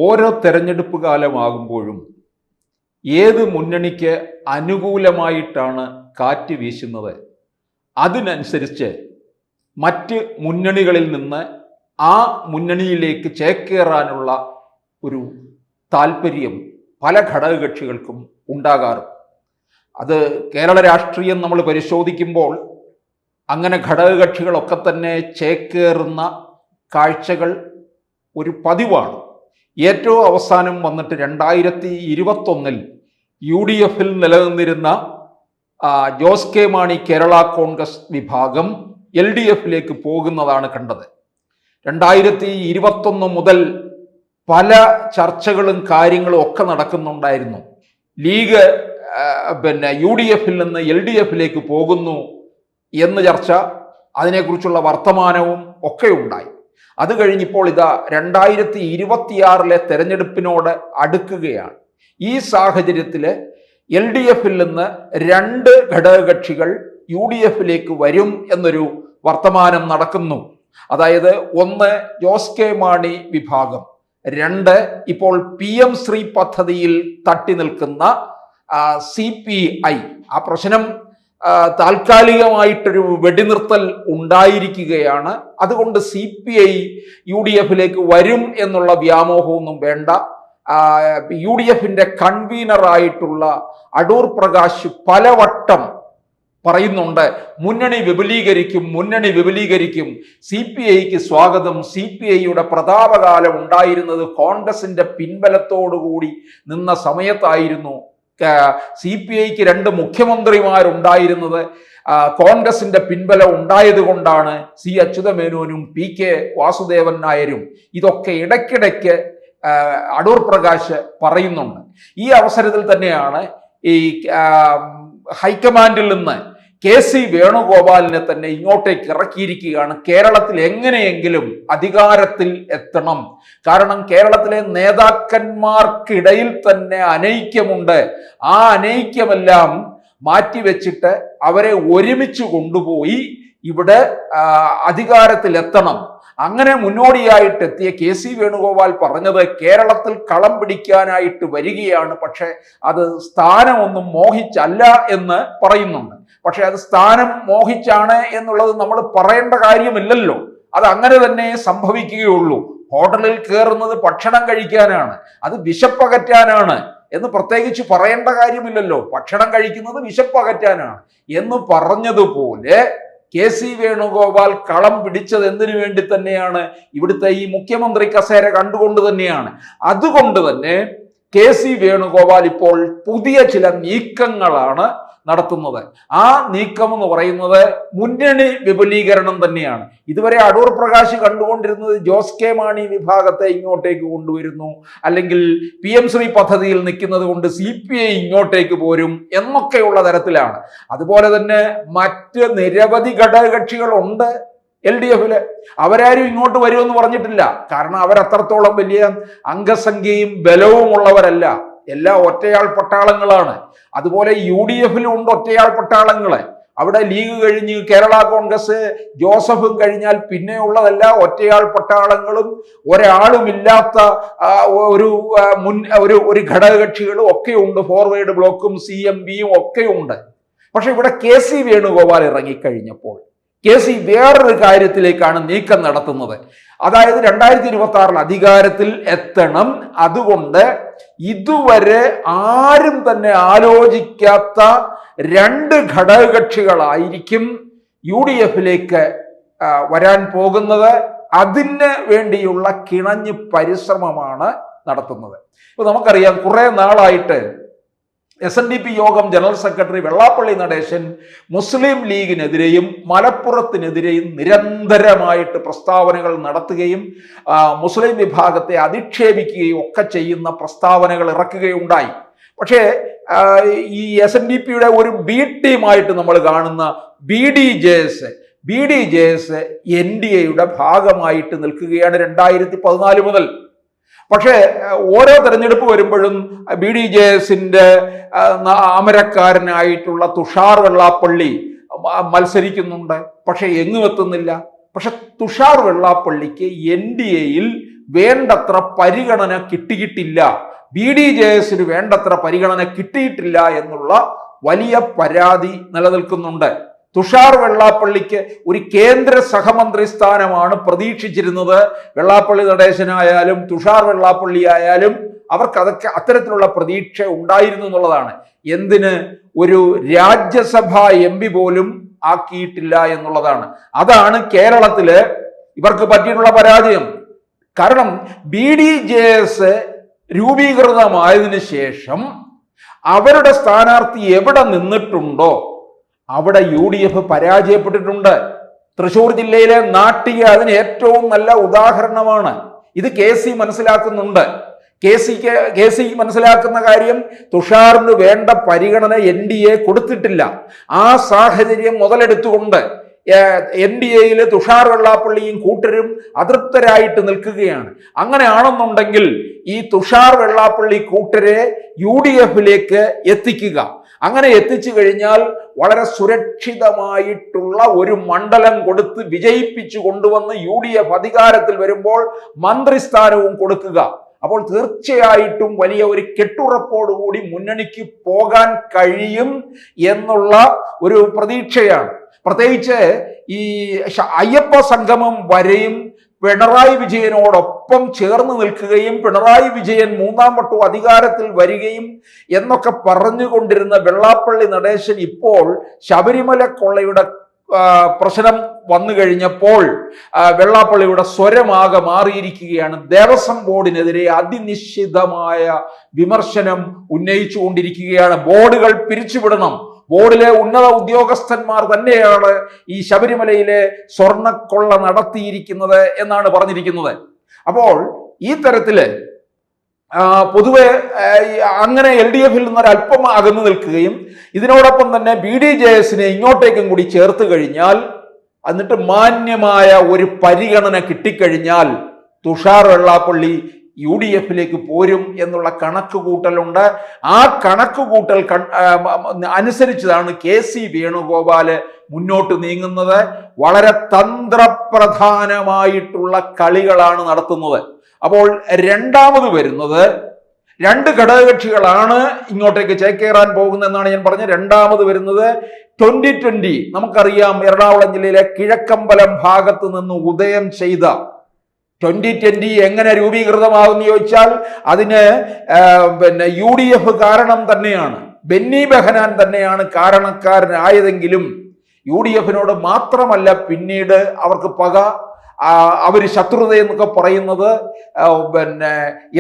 ഓരോ തെരഞ്ഞെടുപ്പ് കാലമാകുമ്പോഴും ഏത് മുന്നണിക്ക് അനുകൂലമായിട്ടാണ് കാറ്റ് വീശുന്നത്, അതിനനുസരിച്ച് മറ്റ് മുന്നണികളിൽ നിന്ന് ആ മുന്നണിയിലേക്ക് ചേക്കേറാനുള്ള ഒരു താല്പര്യം പല ഘടകകക്ഷികൾക്കും ഉണ്ടാകാറുണ്ട്. അത് കേരള രാഷ്ട്രീയം നമ്മൾ പരിശോധിക്കുമ്പോൾ അങ്ങനെ ഘടകകക്ഷികളൊക്കെ തന്നെ ചേക്കേറുന്ന കാഴ്ചകൾ ഒരു പതിവാണ്. ഏറ്റവും അവസാനം വന്നിട്ട് 2021 UDF നിലനിന്നിരുന്ന ജോസ് കെ മാണി കേരള കോൺഗ്രസ് വിഭാഗം LDF പോകുന്നതാണ് കണ്ടത്. 2021 മുതൽ പല ചർച്ചകളും കാര്യങ്ങളും ഒക്കെ നടക്കുന്നുണ്ടായിരുന്നു. ലീഗ് UDF നിന്ന് LDF പോകുന്നു എന്ന ചർച്ച, അതിനെക്കുറിച്ചുള്ള വർത്തമാനവും ഒക്കെ ഉണ്ടായി. അത് കഴിഞ്ഞിപ്പോൾ ഇതാ 2026 തെരഞ്ഞെടുപ്പിനോട് അടുക്കുകയാണ്. ഈ സാഹചര്യത്തിൽ LDF നിന്ന് 2 ഘടകകക്ഷികൾ UDF വരും എന്നൊരു വർത്തമാനം നടക്കുന്നു. അതായത് 1 ജോസ് കെ മാണി വിഭാഗം, 2 ഇപ്പോൾ PM ശ്രീ പദ്ധതിയിൽ തട്ടി നിൽക്കുന്ന CPI. ആ പ്രശ്നം താൽക്കാലികമായിട്ടൊരു വെടിനിർത്തൽ ഉണ്ടായിരിക്കുകയാണ്. അതുകൊണ്ട് CPI UDF വരും എന്നുള്ള വ്യാമോഹമൊന്നും വേണ്ട. UDF കൺവീനറായിട്ടുള്ള അടൂർ പ്രകാശ് പലവട്ടം പറയുന്നുണ്ട്, മുന്നണി വിപുലീകരിക്കും, CPIക്ക് സ്വാഗതം. CPIയുടെ പ്രതാപകാലം ഉണ്ടായിരുന്നത് കോൺഗ്രസിന്റെ പിൻബലത്തോടുകൂടി നിന്ന സമയത്തായിരുന്നു. CPIക്ക് 2 മുഖ്യമന്ത്രിമാരുണ്ടായിരുന്നത് കോൺഗ്രസിന്റെ പിൻബലം ഉണ്ടായത് കൊണ്ടാണ്. C അച്യുതമേനോനും PK വാസുദേവൻ നായരും. ഇതൊക്കെ ഇടയ്ക്കിടയ്ക്ക് അടൂർ പ്രകാശ് പറയുന്നുണ്ട്. ഈ അവസരത്തിൽ തന്നെയാണ് ഈ ഹൈക്കമാൻഡിൽ നിന്ന് KC വേണുഗോപാലിനെ തന്നെ ഇങ്ങോട്ടേക്ക് ഇറക്കിയിരിക്കുകയാണ്. കേരളത്തിൽ എങ്ങനെയെങ്കിലും അധികാരത്തിൽ എത്തണം. കാരണം കേരളത്തിലെ നേതാക്കന്മാർക്കിടയിൽ തന്നെ അനൈക്യമുണ്ട്. ആ അനൈക്യമെല്ലാം മാറ്റിവെച്ചിട്ട് അവരെ ഒരുമിച്ച് കൊണ്ടുപോയി ഇവിടെ അധികാരത്തിലെത്തണം. അങ്ങനെ മുന്നോടിയായിട്ട് എത്തിയ KC വേണുഗോപാൽ പറഞ്ഞത് കേരളത്തിൽ കളം പിടിക്കാനായിട്ട് വരികയാണ്, പക്ഷെ അത് സ്ഥാനമൊന്നും മോഹിച്ചല്ല എന്ന് പറയുന്നുണ്ട്. പക്ഷെ അത് സ്ഥാനം മോഹിച്ചാണ് എന്നുള്ളത് നമ്മൾ പറയേണ്ട കാര്യമില്ലല്ലോ. അത് അങ്ങനെ തന്നെ സംഭവിക്കുകയുള്ളൂ. ഹോട്ടലിൽ കയറുന്നത് ഭക്ഷണം കഴിക്കാനാണ്, അത് വിശപ്പകറ്റാനാണ് എന്ന് പ്രത്യേകിച്ച് പറയേണ്ട കാര്യമില്ലല്ലോ. ഭക്ഷണം കഴിക്കുന്നത് വിശപ്പകറ്റാനാണ് എന്ന് പറഞ്ഞതുപോലെ KC വേണുഗോപാൽ കളം പിടിച്ചത് എന്തിനു വേണ്ടി തന്നെയാണ്? ഇവിടുത്തെ ഈ മുഖ്യമന്ത്രി കസേര കണ്ടുകൊണ്ട് തന്നെയാണ്. അതുകൊണ്ട് തന്നെ KC വേണുഗോപാൽ ഇപ്പോൾ പുതിയ ചില നീക്കങ്ങളാണ് നടത്തുന്നത്. ആ നീക്കം എന്ന് പറയുന്നത് മുന്നണി വിപുലീകരണം തന്നെയാണ്. ഇതുവരെ അടൂർ പ്രകാശ് കണ്ടുകൊണ്ടിരുന്നത് ജോസ് കെ മാണി വിഭാഗത്തെ ഇങ്ങോട്ടേക്ക് കൊണ്ടുവരുന്നു, അല്ലെങ്കിൽ PM ശ്രീ പദ്ധതിയിൽ നിൽക്കുന്നത് കൊണ്ട് CPI ഇങ്ങോട്ടേക്ക് പോരും എന്നൊക്കെയുള്ള തരത്തിലാണ്. അതുപോലെ തന്നെ മറ്റ് നിരവധി ഘടകകക്ഷികളുണ്ട് LDF. അവരാരും ഇങ്ങോട്ട് വരുമെന്ന് പറഞ്ഞിട്ടില്ല. കാരണം അവരത്രത്തോളം വലിയ അംഗസംഖ്യയും ബലവും ഉള്ളവരല്ല. എല്ലാം ഒറ്റയാൾ പട്ടാളങ്ങളാണ്. അതുപോലെ UDF ഉണ്ട് ഒറ്റയാൾ പട്ടാളങ്ങള്. അവിടെ ലീഗ് കഴിഞ്ഞ് കേരള കോൺഗ്രസ് ജോസഫും കഴിഞ്ഞാൽ പിന്നെ ഉള്ളതെല്ലാം ഒറ്റയാൾ പട്ടാളങ്ങളും ഒരാളുമില്ലാത്ത ഒരു ഘടകകക്ഷികളും ഒക്കെ ഉണ്ട്. ഫോർവേഡ് ബ്ലോക്കും CMBയും ഒക്കെ ഉണ്ട്. പക്ഷെ ഇവിടെ KC വേണുഗോപാൽ ഇറങ്ങിക്കഴിഞ്ഞപ്പോൾ KC വേറൊരു കാര്യത്തിലേക്കാണ് നീക്കം നടത്തുന്നത്. അതായത് 2026 അധികാരത്തിൽ എത്തണം. അതുകൊണ്ട് ഇതുവരെ ആരും തന്നെ ആലോചിക്കാത്ത 2 ഘടകകക്ഷികളായിരിക്കും UDF വരാൻ പോകുന്നത്. അതിന് വേണ്ടിയുള്ള കിണഞ്ഞ് പരിശ്രമമാണ് നടത്തുന്നത്. ഇപ്പൊ നമുക്കറിയാം, കുറെ നാളായിട്ട് SNDP യോഗം ജനറൽ സെക്രട്ടറി വെള്ളാപ്പള്ളി നടേശൻ മുസ്ലിം ലീഗിനെതിരെയും മലപ്പുറത്തിനെതിരെയും നിരന്തരമായിട്ട് പ്രസ്താവനകൾ നടത്തുകയും മുസ്ലിം വിഭാഗത്തെ അധിക്ഷേപിക്കുകയും ഒക്കെ ചെയ്യുന്ന പ്രസ്താവനകൾ ഇറക്കുകയുണ്ടായി. പക്ഷേ ഈ SNDPയുടെ ഒരു B ടീമായിട്ട് നമ്മൾ കാണുന്ന BDJS NDAയുടെ ഭാഗമായിട്ട് നിൽക്കുകയാണ് 2014 മുതൽ. പക്ഷേ ഓരോ തെരഞ്ഞെടുപ്പ് വരുമ്പോഴും BDJSന്റെ അമരക്കാരനായിട്ടുള്ള തുഷാർ വെള്ളാപ്പള്ളി മത്സരിക്കുന്നുണ്ട്. പക്ഷെ എങ്ങും എത്തുന്നില്ല. പക്ഷെ തുഷാർ വെള്ളാപ്പള്ളിക്ക് NDAയിൽ വേണ്ടത്ര പരിഗണന കിട്ടിയിട്ടില്ല, BDJS വേണ്ടത്ര പരിഗണന കിട്ടിയിട്ടില്ല എന്നുള്ള വലിയ പരാതി നിലനിൽക്കുന്നുണ്ട്. തുഷാർ വെള്ളാപ്പള്ളിക്ക് ഒരു കേന്ദ്ര സഹമന്ത്രി സ്ഥാനമാണ് പ്രതീക്ഷിച്ചിരുന്നത്. വെള്ളാപ്പള്ളി നടേശനായാലും തുഷാർ വെള്ളാപ്പള്ളി ആയാലും അവർക്ക് അതൊക്കെ അത്തരത്തിലുള്ള പ്രതീക്ഷ ഉണ്ടായിരുന്നു എന്നുള്ളതാണ്. എന്തിന് ഒരു രാജ്യസഭാ MP പോലും ആക്കിയിട്ടില്ല എന്നുള്ളതാണ്. അതാണ് കേരളത്തില് ഇവർക്ക് പറ്റിയിട്ടുള്ള പരാജയം. കാരണം BDJS രൂപീകൃതമായതിനു ശേഷം അവരുടെ സ്ഥാനാർത്ഥി എവിടെ നിന്നിട്ടുണ്ടോ അവിടെ UDF പരാജയപ്പെട്ടിട്ടുണ്ട്. തൃശ്ശൂർ ജില്ലയിലെ നാട്ടിക അതിന് ഏറ്റവും നല്ല ഉദാഹരണമാണ്. ഇത് KC മനസ്സിലാക്കുന്നുണ്ട്. KC മനസ്സിലാക്കുന്ന കാര്യം തുഷാറിന് വേണ്ട പരിഗണന NDA കൊടുത്തിട്ടില്ല. ആ സാഹചര്യം മുതലെടുത്തുകൊണ്ട് NDAയിൽ തുഷാർ വെള്ളാപ്പള്ളിയും കൂട്ടരും അതൃപ്തരായിട്ട് നിൽക്കുകയാണ്. അങ്ങനെയാണെന്നുണ്ടെങ്കിൽ ഈ തുഷാർ വെള്ളാപ്പള്ളി കൂട്ടരെ UDFിലേക്ക് എത്തിക്കുക. അങ്ങനെ എത്തിച്ചു കഴിഞ്ഞാൽ വളരെ സുരക്ഷിതമായിട്ടുള്ള ഒരു മണ്ഡലം കൊടുത്ത് വിജയിപ്പിച്ചു കൊണ്ടുവന്ന് UDF അധികാരത്തിൽ വരുമ്പോൾ മന്ത്രിസ്ഥാനവും കൊടുക്കുക. അപ്പോൾ തീർച്ചയായിട്ടും വലിയ ഒരു കെട്ടുറപ്പോടുകൂടി മുന്നണിക്ക് പോകാൻ കഴിയും എന്നുള്ള ഒരു പ്രതീക്ഷയാണ്. പ്രത്യേകിച്ച് ഈ അയ്യപ്പ സംഗമം വരെയും പിണറായി വിജയനോടൊപ്പം ചേർന്ന് നിൽക്കുകയും പിണറായി വിജയൻ മൂന്നാം വട്ടം അധികാരത്തിൽ വരികയും എന്നൊക്കെ പറഞ്ഞുകൊണ്ടിരുന്ന വെള്ളാപ്പള്ളി നടേശൻ ഇപ്പോൾ ശബരിമല കൊള്ളയുടെ പ്രശ്നം വന്നു കഴിഞ്ഞപ്പോൾ വെള്ളാപ്പള്ളിയുടെ സ്വരമാകെ മാറിയിരിക്കുകയാണ്. ദേവസ്വം ബോർഡിനെതിരെ അതിനിശ്ചിതമായ വിമർശനം ഉന്നയിച്ചു കൊണ്ടിരിക്കുകയാണ്. ബോർഡുകൾ പിരിച്ചുവിടണം, ബോർഡിലെ ഉന്നത ഉദ്യോഗസ്ഥന്മാർ തന്നെയാണ് ഈ ശബരിമലയിലെ സ്വർണ്ണക്കൊള്ള നടത്തിയിരിക്കുന്നത് എന്നാണ് പറഞ്ഞിരിക്കുന്നത്. അപ്പോൾ ഈ തരത്തില് പൊതുവെ അങ്ങനെ LDFിൽ നിന്നൊരല്പം അകന്നു നിൽക്കുകയും ഇതിനോടൊപ്പം തന്നെ BDJS ഇങ്ങോട്ടേക്കും കൂടി ചേർത്ത് കഴിഞ്ഞാൽ എന്നിട്ട് മാന്യമായ ഒരു പരിഗണന കിട്ടിക്കഴിഞ്ഞാൽ തുഷാർ വെള്ളാപ്പള്ളി UDFിലേക്ക് പോരും എന്നുള്ള കണക്കുകൂട്ടലുണ്ട്. ആ കണക്കുകൂട്ടൽ അനുസരിച്ചതാണ് KC വേണുഗോപാൽ മുന്നോട്ട് നീങ്ങുന്നത്. വളരെ തന്ത്രപ്രധാനമായിട്ടുള്ള കളികളാണ് നടത്തുന്നത്. അപ്പോൾ രണ്ടാമത് വരുന്നത് രണ്ട് ഘടകകക്ഷികളാണ് ഇങ്ങോട്ടേക്ക് ചേക്കേറാൻ പോകുന്നതെന്നാണ് ഞാൻ പറഞ്ഞത്. രണ്ടാമത് വരുന്നത് 2020 നമുക്കറിയാം, എറണാകുളം ജില്ലയിലെ കിഴക്കമ്പലം ഭാഗത്ത് നിന്ന് ഉദയം ചെയ്ത 2020 എങ്ങനെ രൂപീകൃതമാകുമെന്ന് ചോദിച്ചാൽ അതിന് UDF കാരണം തന്നെയാണ്. ബെന്നി ബെഹനാൻ തന്നെയാണ് കാരണക്കാരനായതെങ്കിലും UDFിനോട് മാത്രമല്ല പിന്നീട് അവർക്ക് പക, അവർ ശത്രുത എന്നൊക്കെ പറയുന്നത്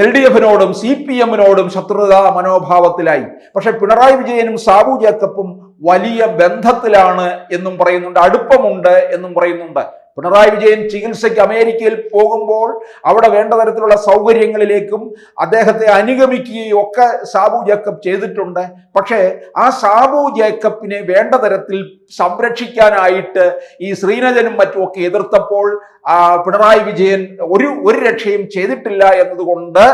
LDFിനോടും CPMനോടും ശത്രുതാ മനോഭാവത്തിലായി. പക്ഷെ പിണറായി വിജയനും സാബു ജേക്കബും വലിയ ബന്ധത്തിലാണ് എന്നും പറയുന്നുണ്ട്, അടുപ്പമുണ്ട് എന്നും പറയുന്നുണ്ട്. പിണറായി വിജയൻ ചികിത്സയ്ക്ക് അമേരിക്കയിൽ പോകുമ്പോൾ അവിടെ വേണ്ട തരത്തിലുള്ള സൗകര്യങ്ങളിലേക്കും അദ്ദേഹത്തെ അനുഗമിക്കുകയും ഒക്കെ സാബു ജേക്കബ് ചെയ്തിട്ടുണ്ട്. പക്ഷേ ആ സാബു ജേക്കബിനെ വേണ്ട തരത്തിൽ സംരക്ഷിക്കാനായിട്ട് ഈ ശ്രീനജനും മറ്റുമൊക്കെ എതിർത്തപ്പോൾ പിണറായി വിജയൻ ഒരു രക്ഷയും ചെയ്തിട്ടില്ല എന്നതുകൊണ്ട്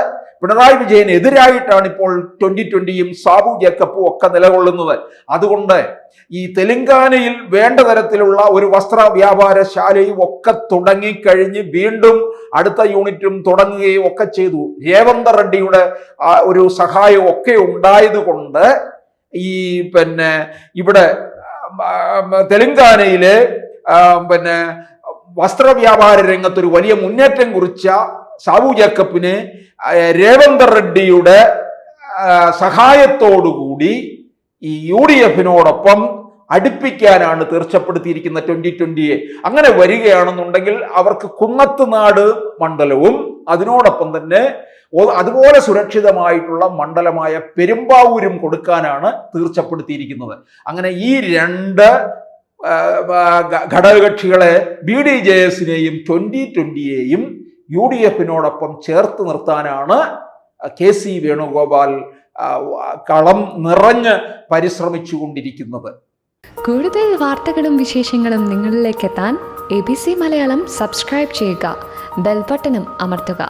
പിണറായി വിജയൻ എതിരായിട്ടാണ് ഇപ്പോൾ 2020യും സാബു ജേക്കബും ഒക്കെ നിലകൊള്ളുന്നത്. അതുകൊണ്ട് ഈ തെലങ്കാനയിൽ വേണ്ട തരത്തിലുള്ള ഒരു വസ്ത്ര വ്യാപാരശാലയും ഒക്കെ തുടങ്ങിക്കഴിഞ്ഞ് വീണ്ടും അടുത്ത യൂണിറ്റും തുടങ്ങുകയും ഒക്കെ ചെയ്തു. രേവന്ത് റെഡ്ഡിയുടെ ഒരു സഹായം ഒക്കെ ഉണ്ടായതുകൊണ്ട് ഈ ഇവിടെ തെലങ്കാനയിലെ വസ്ത്രവ്യാപാര രംഗത്തൊരു വലിയ മുന്നേറ്റം കുറിച്ച സാബു ജേക്കബിനെ രേവന്ത് റെഡ്ഡിയുടെ സഹായത്തോടുകൂടി ഈ UDFിനോടൊപ്പം അടുപ്പിക്കാനാണ് തീർച്ചപ്പെടുത്തിയിരിക്കുന്ന 2020യെ. അങ്ങനെ വരികയാണെന്നുണ്ടെങ്കിൽ അവർക്ക് കുന്നത്തുനാട് മണ്ഡലവും അതിനോടൊപ്പം തന്നെ അതുപോലെ സുരക്ഷിതമായിട്ടുള്ള മണ്ഡലമായ പെരുമ്പാവൂരും കൊടുക്കാനാണ് തീർച്ചപ്പെടുത്തിയിരിക്കുന്നത്. അങ്ങനെ ഈ രണ്ട് ഘടകകക്ഷികളെ BDJSനെയും 2020യെയും UDFിനോടൊപ്പം ചേർത്ത് നിർത്താനാണ് KC വേണുഗോപാൽ കളം നിറഞ്ഞ് പരിശ്രമിച്ചു കൊണ്ടിരിക്കുന്നത്. കൂടുതൽ വാർത്തകളും വിശേഷങ്ങളും നിങ്ങളിലേക്ക് എത്താൻ ABC മലയാളം സബ്സ്ക്രൈബ് ചെയ്യുക, ബെൽ ബട്ടണും അമർത്തുക.